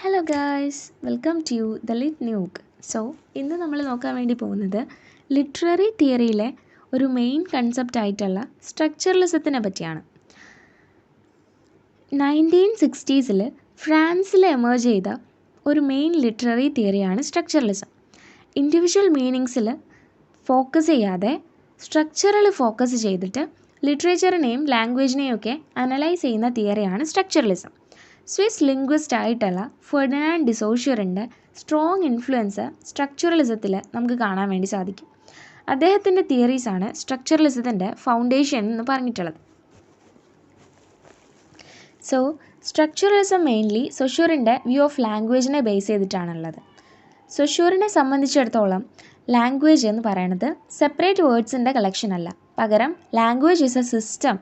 Hello guys, welcome to the lit nook. So ഇന്ന് നമ്മൾ നോക്കാൻ വേണ്ടി പോകുന്നത് ലിറ്റററി തിയറിയിലെ ഒരു മെയിൻ കൺസെപ്റ്റ് ആയിട്ടുള്ള സ്ട്രക്ചറലിസത്തിനെ പറ്റിയാണ്. 1960s ഫ്രാൻസിൽ എമേർജ് ചെയ്ത ഒരു മെയിൻ ലിറ്റററി തിയറിയാണ് സ്ട്രക്ചറലിസം. ഇൻഡിവിജ്വൽ മീനിങ്സിൽ ഫോക്കസ് ചെയ്യാതെ സ്ട്രക്ചറിൽ ഫോക്കസ് ചെയ്തിട്ട് ലിറ്ററേച്ചറിനെയും ലാംഗ്വേജിനെയും ഒക്കെ അനലൈസ് ചെയ്യുന്ന തിയറിയാണ് സ്ട്രക്ചറലിസം. സ്വിസ് ലിംഗ്വിസ്റ്റ് ആയിട്ടുള്ള ഫെർഡിനാൻഡ് ഡിസോഷ്യറിൻ്റെ സ്ട്രോങ് ഇൻഫ്ലുവൻസ് സ്ട്രക്ചറലിസത്തിൽ നമുക്ക് കാണാൻ വേണ്ടി സാധിക്കും. അദ്ദേഹത്തിൻ്റെ തിയറീസാണ് സ്ട്രക്ചറലിസത്തിൻ്റെ ഫൗണ്ടേഷൻ എന്ന് പറഞ്ഞിട്ടുള്ളത്. സോ സ്ട്രക്ചറലിസം മെയിൻലി സൊഷ്യൂറിൻ്റെ വ്യൂ ഓഫ് ലാംഗ്വേജിനെ ബേസ് ചെയ്തിട്ടാണുള്ളത്. സൊഷ്യൂറിനെ സംബന്ധിച്ചിടത്തോളം ലാംഗ്വേജ് എന്ന് പറയുന്നത് സെപ്പറേറ്റ് വേർഡ്സിൻ്റെ കളക്ഷൻ അല്ല, പകരം ലാംഗ്വേജ് ഈസ് എ സിസ്റ്റം.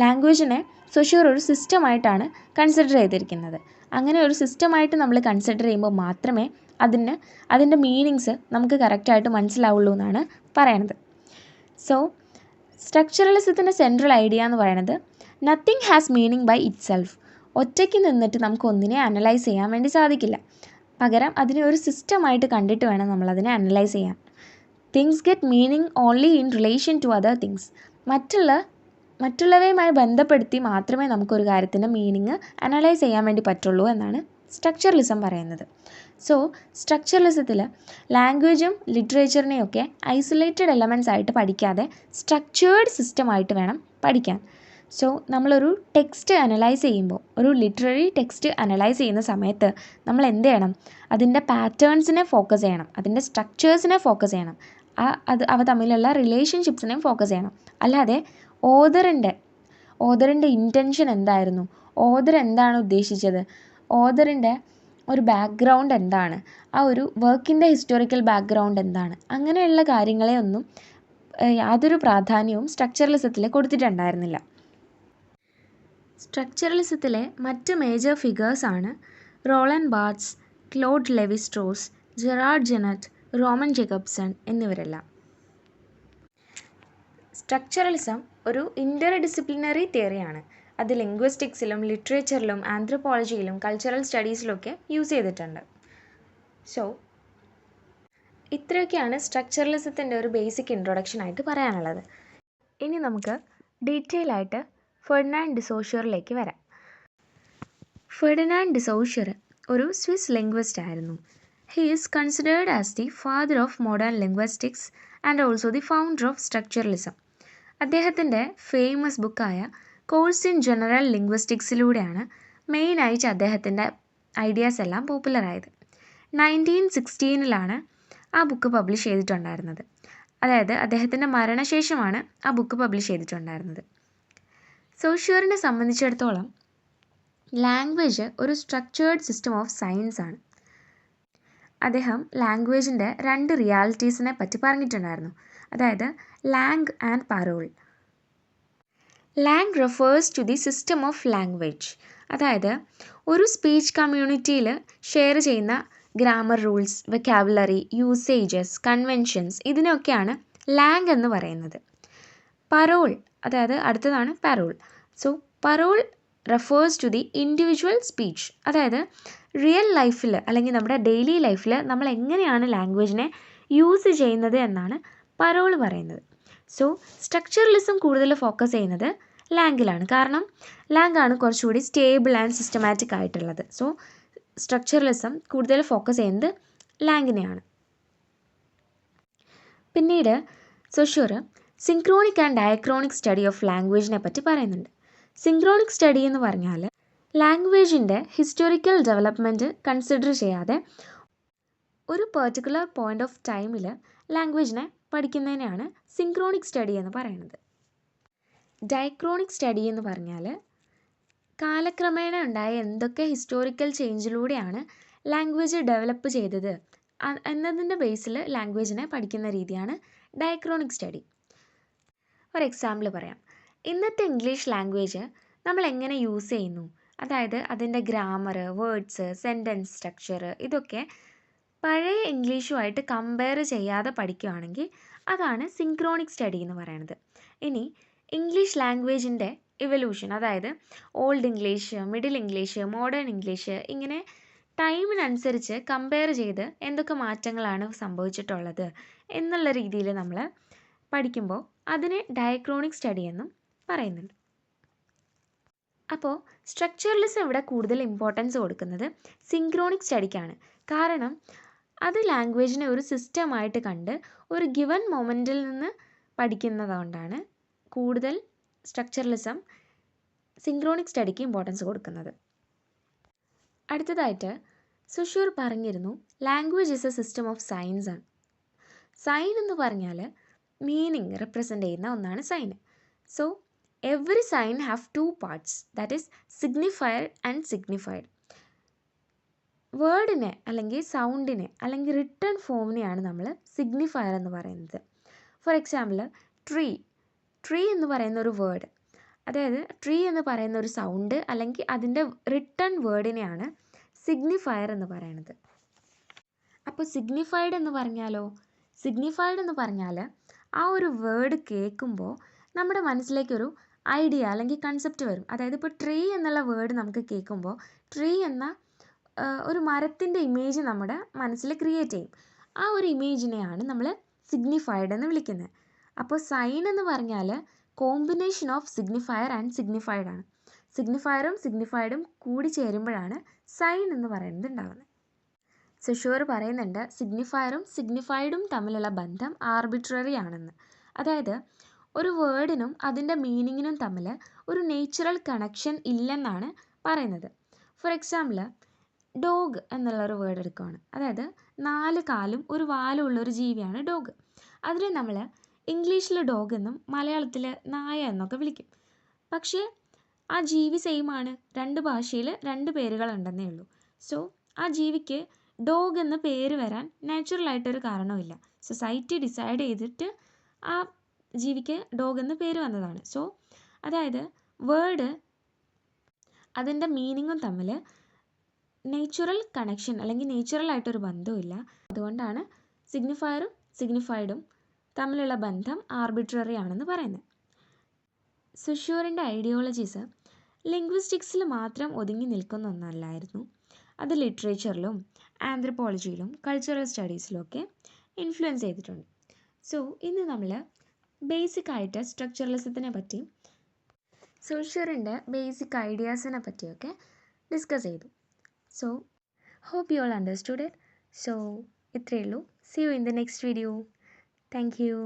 ലാംഗ്വേജിനെ സൊഷ്യൂർ ഒരു സിസ്റ്റമായിട്ടാണ് കൺസിഡർ ചെയ്തിരിക്കുന്നത്. അങ്ങനെ ഒരു സിസ്റ്റമായിട്ട് നമ്മൾ കൺസിഡർ ചെയ്യുമ്പോൾ മാത്രമേ അതിൻ്റെ മീനിങ്സ് നമുക്ക് കറക്റ്റായിട്ട് മനസ്സിലാവുള്ളൂ എന്നാണ് പറയണത്. സോ സ്ട്രക്ചറലിസത്തിൻ്റെ സെൻട്രൽ ഐഡിയ എന്ന് പറയുന്നത് nothing has meaning by itself. ഒറ്റയ്ക്ക് നിന്നിട്ട് നമുക്ക് ഒന്നിനെ അനലൈസ് ചെയ്യാൻ വേണ്ടി സാധിക്കില്ല, പകരം അതിനെ ഒരു സിസ്റ്റമായിട്ട് കണ്ടിട്ട് വേണം നമ്മളതിനെ അനലൈസ് ചെയ്യാൻ. Things get meaning only in relation to other things. മറ്റുള്ളവയുമായി ബന്ധപ്പെടുത്തി മാത്രമേ നമുക്കൊരു കാര്യത്തിൻ്റെ മീനിങ് അനലൈസ് ചെയ്യാൻ വേണ്ടി പറ്റുള്ളൂ എന്നാണ് സ്ട്രക്ചറലിസം പറയുന്നത്. സോ സ്ട്രക്ചറലിസത്തിൽ ലാംഗ്വേജും ലിറ്ററേച്ചറിനെയൊക്കെ ഐസൊലേറ്റഡ് എലമെൻറ്റ്സ് ആയിട്ട് പഠിക്കാതെ സ്ട്രക്ചേർഡ് സിസ്റ്റമായിട്ട് വേണം പഠിക്കാൻ. സോ നമ്മളൊരു ടെക്സ്റ്റ് അനലൈസ് ചെയ്യുമ്പോൾ, ഒരു ലിറ്റററി ടെക്സ്റ്റ് അനലൈസ് ചെയ്യുന്ന സമയത്ത് നമ്മൾ എന്ത് ചെയ്യണം? അതിൻ്റെ പാറ്റേൺസിനെ ഫോക്കസ് ചെയ്യണം, അതിൻ്റെ സ്ട്രക്ചേഴ്സിനെ ഫോക്കസ് ചെയ്യണം, അവ തമ്മിലുള്ള റിലേഷൻഷിപ്സിനെയും ഫോക്കസ് ചെയ്യണം. അല്ലാതെ ഓതറിൻ്റെ ഇൻറ്റൻഷൻ എന്തായിരുന്നു, ഓതർ എന്താണ് ഉദ്ദേശിച്ചത്, ഓതറിൻ്റെ ഒരു ബാക്ക്ഗ്രൗണ്ട് എന്താണ്, ആ ഒരു വർക്കിൻ്റെ ഹിസ്റ്റോറിക്കൽ ബാക്ക്ഗ്രൗണ്ട് എന്താണ്, അങ്ങനെയുള്ള കാര്യങ്ങളെ ഒന്നും യാതൊരു പ്രാധാന്യവും സ്ട്രക്ചറലിസത്തിൽ കൊടുത്തിട്ടുണ്ടായിരുന്നില്ല. സ്ട്രക്ചറലിസത്തിലെ മറ്റ് മേജർ ഫിഗേഴ്സാണ് Roland Barthes, Claude Levi Strauss, Gerard Genette, Roman Jakobson എന്നിവരെല്ലാം. സ്ട്രക്ചറലിസം ഒരു ഇൻ്റർ ഡിസിപ്ലിനറി തിയറിയാണ്. അത് ലിംഗ്വിസ്റ്റിക്സിലും ലിറ്ററേച്ചറിലും ആന്ത്രോപോളജിയിലും കൾച്ചറൽ സ്റ്റഡീസിലൊക്കെ യൂസ് ചെയ്തിട്ടുണ്ട്. സോ ഇത്രയൊക്കെയാണ് സ്ട്രക്ചറലിസത്തിൻ്റെ ഒരു ബേസിക് ഇൻട്രൊഡക്ഷൻ ആയിട്ട് പറയാനുള്ളത്. ഇനി നമുക്ക് ഡീറ്റെയിൽ ആയിട്ട് ഫെർഡിനാൻഡ് ഡിസോഷ്യറിലേക്ക് വരാം. ഫെർഡിനാൻഡ് ഡിസോഷ്യർ ഒരു സ്വിസ് ലിംഗ്വിസ്റ്റ് ആയിരുന്നു. He is considered as the father of modern linguistics and also the founder of structuralism. അദ്ദേഹത്തിൻ്റെ ഫേമസ് ബുക്കായ കോഴ്സ് ഇൻ ജനറൽ ലിംഗ്വിസ്റ്റിക്സിലൂടെയാണ് മെയിനായിട്ട് അദ്ദേഹത്തിൻ്റെ ഐഡിയാസ് എല്ലാം പോപ്പുലറായത്. 1916 ആ ബുക്ക് പബ്ലിഷ് ചെയ്തിട്ടുണ്ടായിരുന്നത്. അതായത് അദ്ദേഹത്തിൻ്റെ മരണശേഷമാണ് ആ ബുക്ക് പബ്ലിഷ് ചെയ്തിട്ടുണ്ടായിരുന്നത്. സോഷ്യൂറിനെ സംബന്ധിച്ചിടത്തോളം ലാംഗ്വേജ് ഒരു സ്ട്രക്ചേർഡ് സിസ്റ്റം ഓഫ് സയൻസ് ആണ്. അദ്ദേഹം ലാംഗ്വേജിൻ്റെ 2 റിയാലിറ്റീസിനെ പറ്റി പറഞ്ഞിട്ടുണ്ടായിരുന്നു. അതായത് langue and parole. Langue refers to the system of language. അതായത് ഒരു സ്പീച്ച് കമ്മ്യൂണിറ്റിയിൽ ഷെയർ ചെയ്യുന്ന grammar rules, vocabulary, usages, conventions, ഇതിനൊക്കെയാണ് ലാംഗ് എന്ന് പറയുന്നത്. പരോൾ, അതായത് അടുത്തതാണ് parole. So parole refers to the individual speech. അതായത് റിയൽ ലൈഫിൽ അല്ലെങ്കിൽ നമ്മുടെ ഡെയിലി ലൈഫിൽ നമ്മൾ എങ്ങനെയാണ് ലാംഗ്വേജിനെ യൂസ് ചെയ്യുന്നത് എന്നാണ് പരോൾ പറയുന്നത്. സോ സ്ട്രക്ചറലിസം കൂടുതൽ ഫോക്കസ് ചെയ്യുന്നത് ലാംഗിലാണ്, കാരണം ലാംഗാണ് കുറച്ചുകൂടി സ്റ്റേബിൾ ആൻഡ് സിസ്റ്റമാറ്റിക് ആയിട്ടുള്ളത്. സോ സ്ട്രക്ചറലിസം കൂടുതൽ ഫോക്കസ് ചെയ്യുന്നത് ലാംഗിനെയാണ്. പിന്നീട് Saussure synchronic and diachronic study of ലാംഗ്വേജിനെ പറ്റി പറയുന്നുണ്ട്. സിങ്ക്രോണിക് സ്റ്റഡി എന്ന് പറഞ്ഞാൽ ലാംഗ്വേജിൻ്റെ ഹിസ്റ്റോറിക്കൽ ഡെവലപ്മെൻറ്റ് കൺസിഡർ ചെയ്യാതെ ഒരു പെർട്ടിക്കുലർ പോയിൻ്റ് ഓഫ് ടൈമിൽ ലാംഗ്വേജിനെ പഠിക്കുന്നതിനെയാണ് സിങ്ക്രോണിക് സ്റ്റഡി എന്ന് പറയുന്നത്. ഡയക്രോണിക് സ്റ്റഡി എന്ന് പറഞ്ഞാൽ കാലക്രമേണ ഉണ്ടായ എന്തൊക്കെ ഹിസ്റ്റോറിക്കൽ ചേഞ്ചിലൂടെയാണ് ലാംഗ്വേജ് ഡെവലപ്പ് ചെയ്തത് എന്നതിൻ്റെ ബേസിൽ ലാംഗ്വേജിനെ പഠിക്കുന്ന രീതിയാണ് ഡയക്രോണിക് സ്റ്റഡി. ഒരു എക്സാമ്പിൾ പറയാം. ഇന്നത്തെ ഇംഗ്ലീഷ് ലാംഗ്വേജ് നമ്മൾ എങ്ങനെ യൂസ് ചെയ്യുന്നു, അതായത് അതിൻ്റെ ഗ്രാമർ, വേർഡ്സ്, സെൻറ്റൻസ് സ്ട്രക്ചർ, ഇതൊക്കെ പഴയ ഇംഗ്ലീഷുമായിട്ട് കമ്പയർ ചെയ്യാതെ പഠിക്കുകയാണെങ്കിൽ അതാണ് സിങ്ക്രോണിക് സ്റ്റഡി എന്ന് പറയുന്നത്. ഇനി ഇംഗ്ലീഷ് ലാംഗ്വേജിൻ്റെ ഇവല്യൂഷൻ, അതായത് old English, middle English, modern English, ഇങ്ങനെ ടൈമിനനുസരിച്ച് കമ്പയർ ചെയ്ത് എന്തൊക്കെ മാറ്റങ്ങളാണ് സംഭവിച്ചിട്ടുള്ളത് എന്നുള്ള രീതിയിൽ നമ്മൾ പഠിക്കുമ്പോൾ അതിനെ ഡയക്രോണിക് സ്റ്റഡി എന്നും പറയുന്നുണ്ട്. അപ്പോൾ സ്ട്രക്ചറലിസം ഇവിടെ കൂടുതൽ ഇമ്പോർട്ടൻസ് കൊടുക്കുന്നത് സിങ്ക്രോണിക് സ്റ്റഡിക്കാണ്. കാരണം അത് ലാംഗ്വേജിനെ ഒരു സിസ്റ്റമായിട്ട് കണ്ട് ഒരു ഗിവൺ മൊമെൻറ്റിൽ നിന്ന് പഠിക്കുന്നതുകൊണ്ടാണ് കൂടുതൽ സ്ട്രക്ചറലിസം സിങ്ക്രോണിക് സ്റ്റഡിക്ക് ഇമ്പോർട്ടൻസ് കൊടുക്കുന്നത്. അടുത്തതായിട്ട് സുഷൂർ പറഞ്ഞിരുന്നു language is a system of signs ആണ്. സൈൻ എന്ന് പറഞ്ഞാൽ മീനിങ് റെപ്രസെൻ്റ് ചെയ്യുന്ന ഒന്നാണ് sign. So every sign have two parts, that is signifier and signified. വേർഡിനെ അല്ലെങ്കിൽ സൗണ്ടിനെ അല്ലെങ്കിൽ റിട്ടേൺ ഫോമിനെയാണ് നമ്മൾ സിഗ്നിഫയർ എന്ന് പറയുന്നത്. ഫോർ എക്സാമ്പിൾ ട്രീ എന്ന് പറയുന്ന ഒരു വേർഡ്, അതായത് ട്രീ എന്ന് പറയുന്ന ഒരു സൗണ്ട് അല്ലെങ്കിൽ അതിൻ്റെ റിട്ടേൺ വേർഡിനെയാണ് സിഗ്നിഫയർ എന്ന് പറയുന്നത്. അപ്പോൾ സിഗ്നിഫൈഡ് എന്ന് പറഞ്ഞാൽ ആ ഒരു വേർഡ് കേൾക്കുമ്പോൾ നമ്മുടെ മനസ്സിലേക്കൊരു ഐഡിയ അല്ലെങ്കിൽ കൺസെപ്റ്റ് വരും. അതായത് ഇപ്പോൾ ട്രീ എന്നുള്ള വേർഡ് നമുക്ക് കേൾക്കുമ്പോൾ ട്രീ എന്ന ഒരു മരത്തിൻ്റെ ഇമേജ് നമ്മുടെ മനസ്സിൽ ക്രിയേറ്റ് ചെയ്യും. ആ ഒരു ഇമേജിനെയാണ് നമ്മൾ സിഗ്നിഫൈഡ് എന്ന് വിളിക്കുന്നത്. അപ്പോൾ സൈൻ എന്ന് പറഞ്ഞാൽ combination of signifier and signified ആണ്. സിഗ്നിഫയറും സിഗ്നിഫൈഡും കൂടി ചേരുമ്പോഴാണ് സൈൻ എന്ന് പറയുന്നത് ഉണ്ടാകുന്നത്. സുഷൂർ പറയുന്നുണ്ട് സിഗ്നിഫയറും സിഗ്നിഫൈഡും തമ്മിലുള്ള ബന്ധം ആർബിട്രറി ആണെന്ന്. അതായത് ഒരു വേർഡിനും അതിൻ്റെ മീനിങ്ങിനും തമ്മിൽ ഒരു നേച്ചുറൽ കണക്ഷൻ ഇല്ലെന്നാണ് പറയുന്നത്. ഫോർ എക്സാമ്പിൾ ഡോഗ് എന്നുള്ളൊരു വേർഡ് എടുക്കുകയാണ്. അതായത് 4 കാലും ഒരു വാലും ഉള്ളൊരു ജീവിയാണ് ഡോഗ്. അതിനെ നമ്മൾ ഇംഗ്ലീഷിൽ ഡോഗ് എന്നും മലയാളത്തിൽ നായ എന്നൊക്കെ വിളിക്കും. പക്ഷേ ആ ജീവി സെയിമാണ്, 2 ഭാഷയിൽ 2 പേരുകളുണ്ടെന്നേ ഉള്ളൂ. സോ ആ ജീവിക്ക് ഡോഗ് എന്ന പേര് വരാൻ നാച്ചുറലായിട്ടൊരു കാരണവുമില്ല. സൊസൈറ്റി ഡിസൈഡ് ചെയ്തിട്ട് ആ ജീവിക്ക് ഡോഗ് എന്ന പേര് വന്നതാണ്. സോ അതായത് വേർഡ് അതിൻ്റെ മീനിങ്ങും തമ്മിൽ നേച്ചുറൽ കണക്ഷൻ അല്ലെങ്കിൽ നേച്ചുറലായിട്ടൊരു ബന്ധമില്ല. അതുകൊണ്ടാണ് സിഗ്നിഫയറും സിഗ്നിഫൈഡും തമ്മിലുള്ള ബന്ധം ആർബിട്രറി ആണെന്ന് പറയുന്നത്. സുഷൂറിൻ്റെ ഐഡിയോളജീസ് ലിംഗ്വിസ്റ്റിക്സിൽ മാത്രം ഒതുങ്ങി നിൽക്കുന്ന ഒന്നല്ലായിരുന്നു. അത് ലിറ്ററേച്ചറിലും ആന്ത്രപ്പോളജിയിലും കൾച്ചറൽ സ്റ്റഡീസിലും ഒക്കെ ഇൻഫ്ലുവൻസ് ചെയ്തിട്ടുണ്ട്. സോ ഇന്ന് നമ്മൾ ബേസിക് ആയിട്ട് സ്ട്രക്ചറലിസത്തിനെ പറ്റി സുഷൂറിൻ്റെ ബേസിക് ഐഡിയാസിനെ പറ്റിയൊക്കെ ഡിസ്കസ് ചെയ്തു. So hope you all understood it. So ഇത്രയേ ഉള്ളൂ. See you in the next video. Thank you.